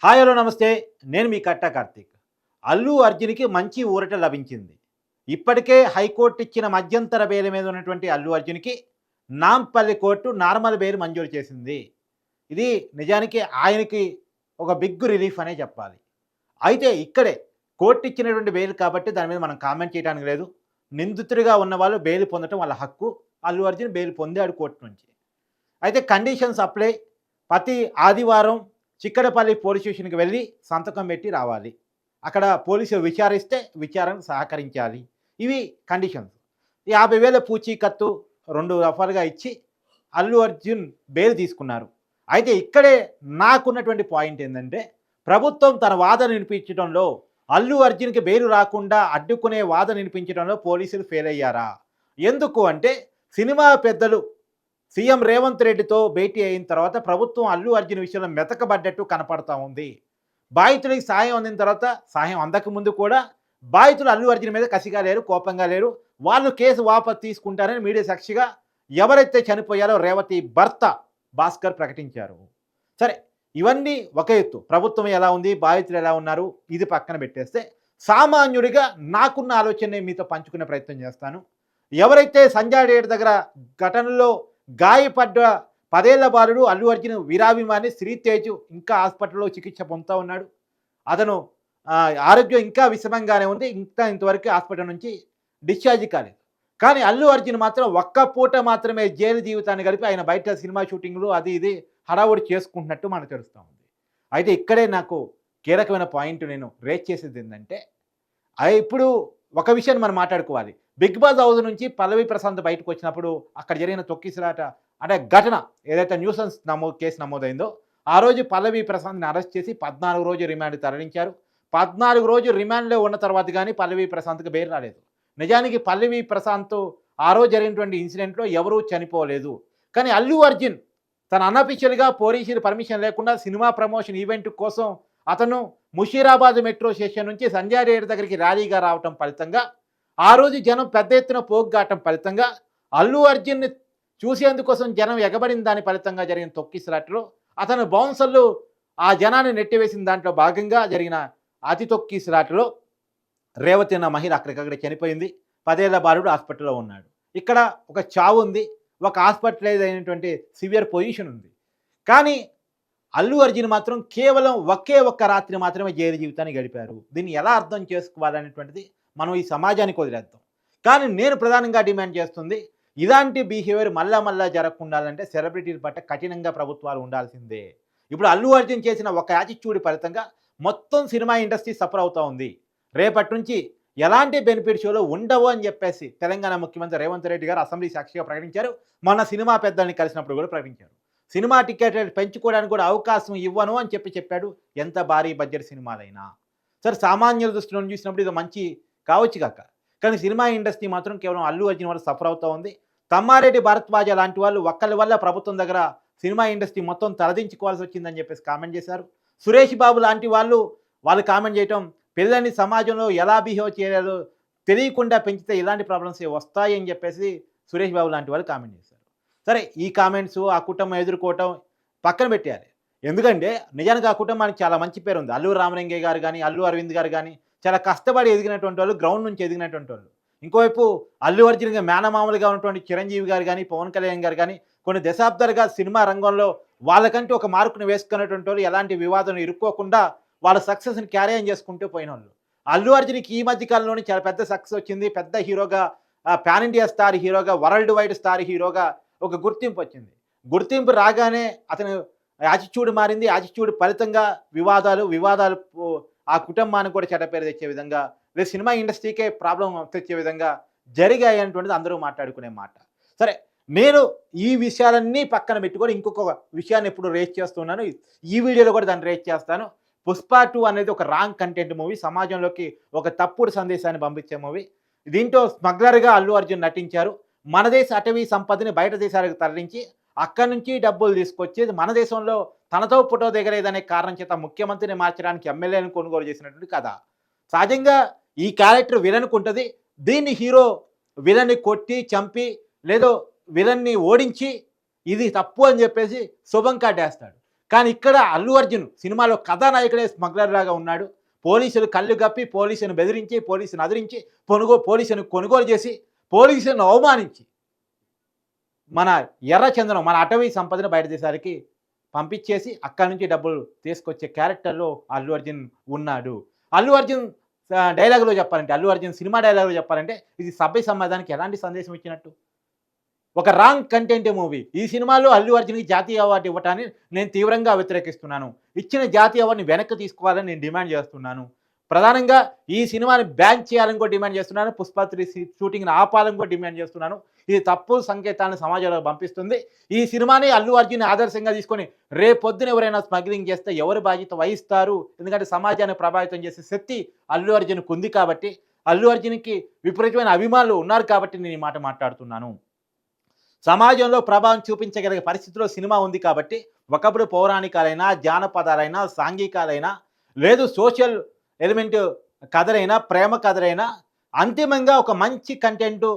Hi hello నమస్తే. నేను మీ కట్టా కార్తీక్. అల్లు అర్జున్‌కి మంచి ఊరట లభించింది. ఇప్పటికే హైకోర్టు ఇచ్చిన మధ్యంతర బెయిల్ మీద ఉన్నటువంటి అల్లు అర్జున్‌కి నాంపల్లి కోర్టు నార్మల్ బెయిల్ మంజూరు చేసింది. ఇది నిజానికి ఆయనకి ఒక బిగ్ రిలీఫ్ అనే చెప్పాలి. అయితే ఇక్కడే కోర్టు ఇచ్చినటువంటి బెయిల్ కాబట్టి దాని మీద మనం కామెంట్ చేయడానికి లేదు. నిందితుడిగా ఉన్నవాళ్ళు బెయిల్ పొందటం వాళ్ళ హక్కు. అల్లు అర్జున్ బెయిల్ పొందాడు కోర్టు నుంచి. అయితే కండిషన్స్ అప్లై. ప్రతి ఆదివారం చిక్కడపల్లి పోలీస్ స్టేషన్‌కి వెళ్ళి సంతకం పెట్టి రావాలి. అక్కడ పోలీసులు విచారిస్తే విచారణకు సహకరించాలి. ఇవి కండిషన్స్. 50,000 పూచీకత్తు 2 రఫాలుగా ఇచ్చి అల్లు అర్జున్ బెయిల్ తీసుకున్నారు. అయితే ఇక్కడే నాకున్నటువంటి పాయింట్ ఏందంటే, ప్రభుత్వం తన వాదన వినిపించడంలో అల్లు అర్జున్‌కి బెయిల్ రాకుండా అడ్డుకునే వాదన వినిపించడంలో పోలీసులు ఫెయిల్ అయ్యారా? ఎందుకు అంటే సినిమా పెద్దలు సీఎం రేవంత్ రెడ్డితో భేటీ అయిన తర్వాత ప్రభుత్వం అల్లు అర్జున్ విషయంలో మెతకబడ్డట్టు కనపడతా ఉంది. బాధితుడికి సాయం అందిన తర్వాత, సాయం అందకముందు కూడా బాధితులు అల్లు అర్జున్ మీద కసిగా లేరు, కోపంగా లేరు. వాళ్ళు కేసు వాపసు తీసుకుంటారని మీడియా సాక్షిగా ఎవరైతే చనిపోయారో రేవతి భర్త భాస్కర్ ప్రకటించారు. సరే, ఇవన్నీ ఒక ఎత్తు. ప్రభుత్వం ఎలా ఉంది, బాధితులు ఎలా ఉన్నారు, ఇది పక్కన పెట్టేస్తే సామాన్యుడిగా నాకున్న ఆలోచనని మీతో పంచుకునే ప్రయత్నం చేస్తాను. ఎవరైతే సంజయ్ రేట్ దగ్గర ఘటనలో గాయపడ్డ 10 ఏళ్ల బాలుడు అల్లు అర్జున్ వీరాభిమాని శ్రీతేజు ఇంకా హాస్పిటల్‌లో చికిత్స పొందుతా ఉన్నాడు. అతను ఆరోగ్యం ఇంకా విషమంగానే ఉంది. ఇంకా ఇంతవరకు హాస్పిటల్ నుంచి డిశ్చార్జ్ కాలేదు. కానీ అల్లు అర్జున్ మాత్రం ఒక్క పూట మాత్రమే జైలు జీవితాన్ని గడిపి ఆయన బయట సినిమా షూటింగ్‌లు అది ఇది హడావుడి చేసుకుంటున్నట్టు మనకు తెలుస్తా ఉంది. అయితే ఇక్కడే నాకు కీలకమైన పాయింట్ నేను రేజ్ చేసేది ఏందంటే, ఇప్పుడు ఒక విషయాన్ని మనం మాట్లాడుకోవాలి. 'బిగ్ బాస్' హౌస్ నుంచి పల్లవి ప్రశాంత్ బయటకు వచ్చినప్పుడు అక్కడ జరిగిన తొక్కిసలాట అంటే ఘటన ఏదైతే న్యూసెన్స్ కేసు నమోదైందో, ఆ రోజు పల్లవి ప్రశాంత్‌ని అరెస్ట్ చేసి 14 రోజులు రిమాండ్‌కి తరలించారు. 14 రోజులు రిమాండ్‌లో ఉన్న తర్వాత గానీ పల్లవి ప్రశాంత్‌కి బెయిల్ రాలేదు. నిజానికి పల్లవి ప్రశాంత్ ఆ రోజు జరిగినటువంటి ఇన్సిడెంట్‌లో ఎవరూ చనిపోలేదు. కానీ అల్లు అర్జున్ తన అన్‌అఫీషియల్‌గా పోలీసుల పర్మిషన్ లేకుండా సినిమా ప్రమోషన్ ఈవెంట్ కోసం అతను ముషీరాబాద్ మెట్రో స్టేషన్ నుంచి సంజయ్ రేట్ దగ్గరికి ర్యాలీగా రావటం ఫలితంగా, ఆ రోజు జనం పెద్ద ఎత్తున పోగ్గాటం ఫలితంగా, అల్లు అర్జున్‌ని చూసేందుకోసం జనం ఎగబడిన దాని ఫలితంగా జరిగిన తొక్కిసలాటలో అతను బౌన్సర్లు ఆ జనాన్ని నెట్టివేసిన దాంట్లో భాగంగా జరిగిన అతి తొక్కిసలాటలో రేవతి అన్న మహిళ అక్కడికక్కడ చనిపోయింది. 10 ఏళ్ల బాలుడు హాస్పిటల్‌లో ఉన్నాడు. ఇక్కడ ఒక చావు ఉంది. ఒక హాస్పిటలైజ్ అయినటువంటి సివియర్ పొజిషన్ ఉంది. కానీ అల్లు అర్జున్ మాత్రం కేవలం ఒకే ఒక్క రాత్రి మాత్రమే జైలు జీవితాన్ని గడిపారు. దీన్ని ఎలా అర్థం చేసుకోవాలనేటువంటిది మనం ఈ సమాజానికి వదిలేద్దాం. కానీ నేను ప్రధానంగా డిమాండ్ చేస్తుంది, ఇలాంటి బిహేవియర్ మళ్ళా జరగకుండాలంటే సెలబ్రిటీల పట్ల కఠినంగా ప్రభుత్వాలు ఉండాల్సిందే. ఇప్పుడు అల్లు అర్జున్ చేసిన ఒక యాటిట్యూడ్ ఫలితంగా మొత్తం సినిమా ఇండస్ట్రీ సఫర్ అవుతా ఉంది. రేపటి నుంచి ఎలాంటి బెనిఫిట్ షోలు ఉండవు అని చెప్పేసి తెలంగాణ ముఖ్యమంత్రి రేవంత్ రెడ్డి గారు అసెంబ్లీ సాక్షిగా ప్రకటించారు. మొన్న సినిమా పెద్దల్ని కలిసినప్పుడు కూడా ప్రకటించారు. సినిమా టికెట్ రేట్ పెంచుకోవడానికి కూడా అవకాశం ఇవ్వను అని చెప్పాడు. ఎంత భారీ బడ్జెట్ సినిమాలైనా సరే, సామాన్యుల దృష్టిలో చూసినప్పుడు ఇది మంచి కావచ్చు కాక, కానీ సినిమా ఇండస్ట్రీ మాత్రం కేవలం అల్లు అర్జున్ వల్ల సఫర్ అవుతూ ఉంది. తమ్మారెడ్డి భరద్వాజ లాంటి వాళ్ళు ఒక్కరి వల్ల ప్రభుత్వం దగ్గర సినిమా ఇండస్ట్రీ మొత్తం తలదించుకోవాల్సి వచ్చిందని చెప్పేసి కామెంట్ చేశారు. సురేష్ బాబు లాంటి వాళ్ళు కామెంట్ చేయటం, పిల్లల్ని సమాజంలో ఎలా బిహేవ్ చేయాలో తెలియకుండా పెంచితే ఇలాంటి ప్రాబ్లమ్స్ వస్తాయని చెప్పేసి సురేష్ బాబు లాంటి వాళ్ళు కామెంట్ చేశారు. సరే, ఈ కామెంట్స్ ఆ కుటుంబం ఎదుర్కోవటం పక్కన పెట్టేయాలి. ఎందుకంటే నిజానికి ఆ కుటుంబానికి చాలా మంచి పేరు ఉంది. అల్లు రామలింగయ్య గారు కానీ, అల్లు అరవింద్ గారు కానీ చాలా కష్టపడి ఎదిగినటువంటి వాళ్ళు, గ్రౌండ్ నుంచి ఎదిగినటువంటి వాళ్ళు. ఇంకోవైపు అల్లు అర్జున్‌గా మేనమామలుగా ఉన్నటువంటి చిరంజీవి గారు కానీ, పవన్ కళ్యాణ్ గారు కానీ కొన్ని దశాబ్దాలుగా సినిమా రంగంలో వాళ్ళకంటూ ఒక మార్కును వేసుకున్నటువంటి వాళ్ళు, ఎలాంటి వివాదం ఇరుక్కోకుండా వాళ్ళ సక్సెస్‌ని క్యారీ ఆన్ చేసుకుంటూ పోయినోళ్ళు. అల్లు అర్జున్‌కి ఈ మధ్య కాలంలోనే చాలా పెద్ద సక్సెస్ వచ్చింది. పెద్ద హీరోగా, పాన్ ఇండియా స్టార్ హీరోగా, వరల్డ్ వైడ్ స్టార్ హీరోగా ఒక గుర్తింపు వచ్చింది. గుర్తింపు రాగానే అతను యాటిట్యూడ్ మారింది. యాటిట్యూడ్ ఫలితంగా వివాదాలు ఆ కుటుంబానికి కూడా చెడ్డ పేరు తెచ్చే విధంగా, లేదా సినిమా ఇండస్ట్రీకే ప్రాబ్లం తెచ్చే విధంగా జరిగాయి అనేటువంటిది అందరూ మాట్లాడుకునే మాట. సరే, నేను ఈ విషయాలన్నీ పక్కన పెట్టుకొని ఇంకొక విషయాన్ని ఎప్పుడు రేజ్ చేస్తున్నాను. ఈ వీడియోలో కూడా దాన్ని రేజ్ చేస్తాను. 'పుష్ప 2' అనేది ఒక రాంగ్ కంటెంట్ మూవీ. సమాజంలోకి ఒక తప్పుడు సందేశాన్ని పంపించే మూవీ. దీంట్లో స్మగ్లర్‌గా అల్లు అర్జున్ నటించారు. మన దేశ అటవీ సంపదని బయట దేశాలకు తరలించి అక్కడి నుంచి డబ్బులు తీసుకొచ్చి మన దేశంలో తనతో ఫోటో దిగలేదనే కారణం చేత ముఖ్యమంత్రిని మార్చడానికి ఎమ్మెల్యేలను కొనుగోలు చేసినటువంటి కథ. సహజంగా ఈ క్యారెక్టర్ విలన్‌కి ఉంటది. దీన్ని హీరో విలన్ని కొట్టి, చంపి, లేదో విలన్ని ఓడించి ఇది తప్పు అని చెప్పేసి శుభం కార్డేస్తాడు. కానీ ఇక్కడ అల్లు అర్జున్ సినిమాలో కథానాయకుడే స్మగ్లర్ లాగా ఉన్నాడు. పోలీసులు కళ్ళు గప్పి, పోలీసును బెదిరించి, పోలీసును అదిరించి, పోలీసును కొనుగోలు చేసి, పోలీసులను అవమానించి, మన ఎర్రచందనం, మన అటవీ సంపదను బయట దేశాలకి పంపించేసి అక్కడి నుంచి డబ్బులు తీసుకొచ్చే క్యారెక్టర్‌లో అల్లు అర్జున్ ఉన్నాడు. అల్లు అర్జున్ డైలాగ్‌లో చెప్పాలంటే, అల్లు అర్జున్ సినిమా డైలాగ్‌లో చెప్పాలంటే, ఇది సభ్య సమాజానికి ఎలాంటి సందేశం ఇచ్చినట్టు? ఒక రాంగ్ కంటెంట్ మూవీ. ఈ సినిమాలో అల్లు అర్జున్‌కి జాతీయ అవార్డు ఇవ్వటాన్ని నేను తీవ్రంగా వ్యతిరేకిస్తున్నాను. ఇచ్చిన జాతీయ అవార్డుని వెనక్కి తీసుకోవాలని నేను డిమాండ్ చేస్తున్నాను. ప్రధానంగా ఈ సినిమాని బ్యాన్ చేయాలని కూడా డిమాండ్ చేస్తున్నాను. 'పుష్ప 3' షూటింగ్‌ని ఆపాలని కూడా డిమాండ్ చేస్తున్నాను. ఇది తప్పు సంకేతాలను సమాజంలోకి పంపిస్తుంది. ఈ సినిమాని అల్లు అర్జున్ ఆదర్శంగా తీసుకొని రేపొద్దున ఎవరైనా స్మగ్లింగ్ చేస్తే ఎవరు బాధ్యత వహిస్తారు? ఎందుకంటే సమాజాన్ని ప్రభావితం చేసే శక్తి అల్లు అర్జున్‌కి ఉంది కాబట్టి, అల్లు అర్జున్‌కి విపరీతమైన అభిమానులు ఉన్నారు కాబట్టి నేను ఈ మాట మాట్లాడుతున్నాను. సమాజంలో ప్రభావం చూపించగలిగే పరిస్థితిలో సినిమా ఉంది కాబట్టి, ఒకప్పుడు పౌరాణికాలైనా, జానపదాలైనా, సాంఘికాలైనా, లేదు సోషల్ ఎలిమెంట్ కథలైనా, ప్రేమ కథలైనా, అంతిమంగా ఒక మంచి కంటెంటు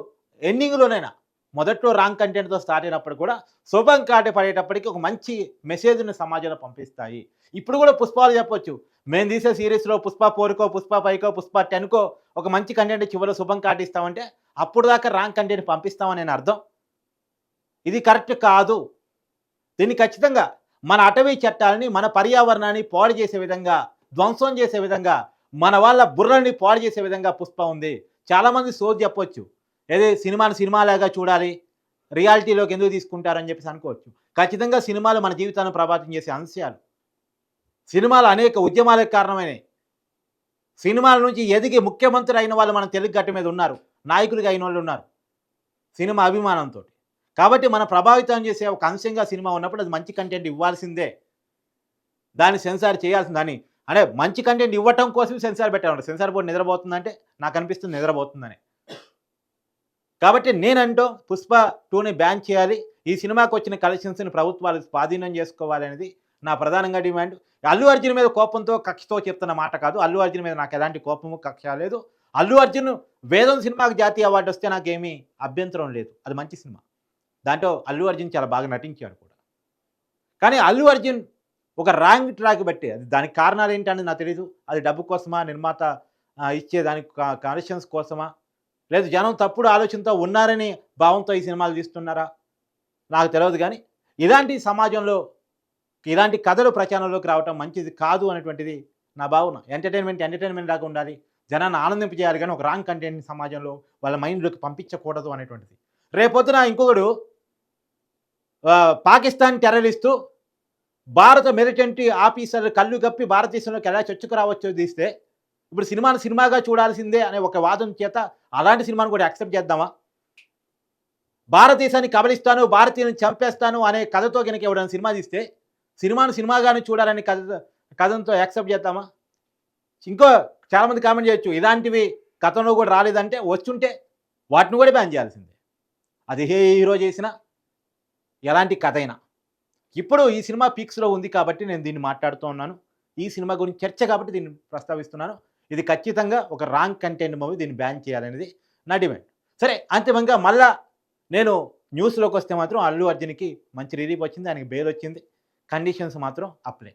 ఎండింగ్‌లోనైనా, మొదట్లో రాంగ్ కంటెంట్‌తో స్టార్ట్ అయినప్పుడు కూడా శుభం కాట పడేటప్పటికి ఒక మంచి మెసేజ్‌ని సమాజంలో పంపిస్తాయి. ఇప్పుడు కూడా పుష్పాలు చెప్పొచ్చు. మేము తీసే సీరీస్‌లో పుష్ప 4కో, పుష్ప 5కో, పుష్ప 10కో ఒక మంచి కంటెంట్ చివరిలో శుభం కాటిస్తామంటే, అప్పుడు దాకా రాంగ్ కంటెంట్ పంపిస్తామని అర్థం. ఇది కరెక్ట్ కాదు. దీన్ని ఖచ్చితంగా మన అటవీ చట్టాలని, మన పర్యావరణాన్ని పాడు చేసే విధంగా, ధ్వంసం చేసే విధంగా, మన వాళ్ళ బుర్రల్ని పాడు చేసే విధంగా పుష్ప ఉంది. చాలామంది సోది చెప్పొచ్చు. ఏది సినిమాని సినిమాలాగా చూడాలి, రియాలిటీలోకి ఎందుకు తీసుకుంటారని చెప్పేసి అనుకోవచ్చు. ఖచ్చితంగా సినిమాలు మన జీవితాన్ని ప్రభావితం చేసే అంశాలు. సినిమాలు అనేక ఉద్యమాలకు కారణమైనయి. సినిమాల నుంచి ఎదిగి ముఖ్యమంత్రి అయిన వాళ్ళు మన తెలుగు గడ్డ మీద ఉన్నారు. నాయకులుగా అయిన వాళ్ళు ఉన్నారు. సినిమా అభిమానంతోటి. కాబట్టి మనం ప్రభావితం చేసే ఒక అంశంగా సినిమా ఉన్నప్పుడు అది మంచి కంటెంట్ ఇవ్వాల్సిందే. దాన్ని సెన్సార్ చేయాల్సిందని. అంటే మంచి కంటెంట్ ఇవ్వటం కోసం సెన్సార్ పెట్టాలంట. సెన్సార్ బోర్డ్ నిద్రపోతుందంటే నాకు అనిపిస్తుంది నిద్రపోతుందని. కాబట్టి నేనంటూ 'పుష్ప 2'ని బ్యాన్ చేయాలి. ఈ సినిమాకి వచ్చిన కలెక్షన్స్‌ని ప్రభుత్వాలు స్వాధీనం చేసుకోవాలి అనేది నా ప్రధానంగా డిమాండ్. అల్లు అర్జున్ మీద కోపంతో, కక్షతో చెప్తున్న మాట కాదు. అల్లు అర్జున్ మీద నాకు ఎలాంటి కోపము, కక్ష లేదు. అల్లు అర్జున్ 'వేదం' సినిమాకి జాతీయ అవార్డు వస్తే నాకేమీ అభ్యంతరం లేదు. అది మంచి సినిమా. దాంట్లో అల్లు అర్జున్ చాలా బాగా నటించాడు కూడా. కానీ అల్లు అర్జున్ ఒక రాంగ్ ట్రాక్ బట్టి, అది దానికి కారణాలు ఏంటనేది నాకు తెలీదు. అది డబ్బు కోసమా, నిర్మాత ఇచ్చే దానికి కలెక్షన్స్ కోసమా, లేదు జనం తప్పుడు ఆలోచనతో ఉన్నారని భావంతో ఈ సినిమాలు తీస్తున్నారా నాకు తెలియదు. కానీ ఇలాంటి సమాజంలో ఇలాంటి కథలు ప్రచారంలోకి రావటం మంచిది కాదు అనేటువంటిది నా భావన. ఎంటర్టైన్మెంట్ లాగా ఉండాలి, జనాన్ని ఆనందింపజేయాలి, కానీ ఒక రాంగ్ కంటెంట్ని సమాజంలో వాళ్ళ మైండ్లోకి పంపించకూడదు అనేటువంటిది. రేపొద్దున ఇంకొకడు పాకిస్తాన్ టెర్రరిస్టు భారత మిలిటెంట్ ఆఫీసర్లు కళ్ళు గప్పి భారతదేశంలోకి ఎలా చొచ్చుకు రావచ్చో తీస్తే, ఇప్పుడు సినిమాను సినిమాగా చూడాల్సిందే అనే ఒక వాదన చేత అలాంటి సినిమాను కూడా యాక్సెప్ట్ చేద్దామా? భారతదేశాన్ని కబలిస్తాను, భారతీయులను చంపేస్తాను అనే కథతో కనుక ఎవరైనా సినిమా తీస్తే, సినిమాను సినిమాగానే చూడాలని కథంతో యాక్సెప్ట్ చేద్దామా? ఇంకో చాలామంది కామెంట్ చేయొచ్చు, ఇలాంటివి గతంలో కూడా రాలేదంటే, వచ్చుంటే వాటిని కూడా బ్యాన్ చేయాల్సిందే. అది ఏ హీరో చేసినా, ఎలాంటి కథ అయినా. ఇప్పుడు ఈ సినిమా పీక్స్‌లో ఉంది కాబట్టి నేను దీన్ని మాట్లాడుతూ ఉన్నాను. ఈ సినిమా గురించి చర్చ కాబట్టి దీన్ని ప్రస్తావిస్తున్నాను. ఇది ఖచ్చితంగా ఒక రాంగ్ కంటెంట్ మూవీ, దీన్ని బ్యాన్ చేయాలనేది నా డిమాండ్. సరే, అంతిమంగా మళ్ళా నేను న్యూస్‌లోకి వస్తే మాత్రం అల్లు అర్జున్‌కి మంచి రిలీఫ్ వచ్చింది. ఆయనకి బెయిల్ వచ్చింది. కండిషన్స్ మాత్రం అప్లై.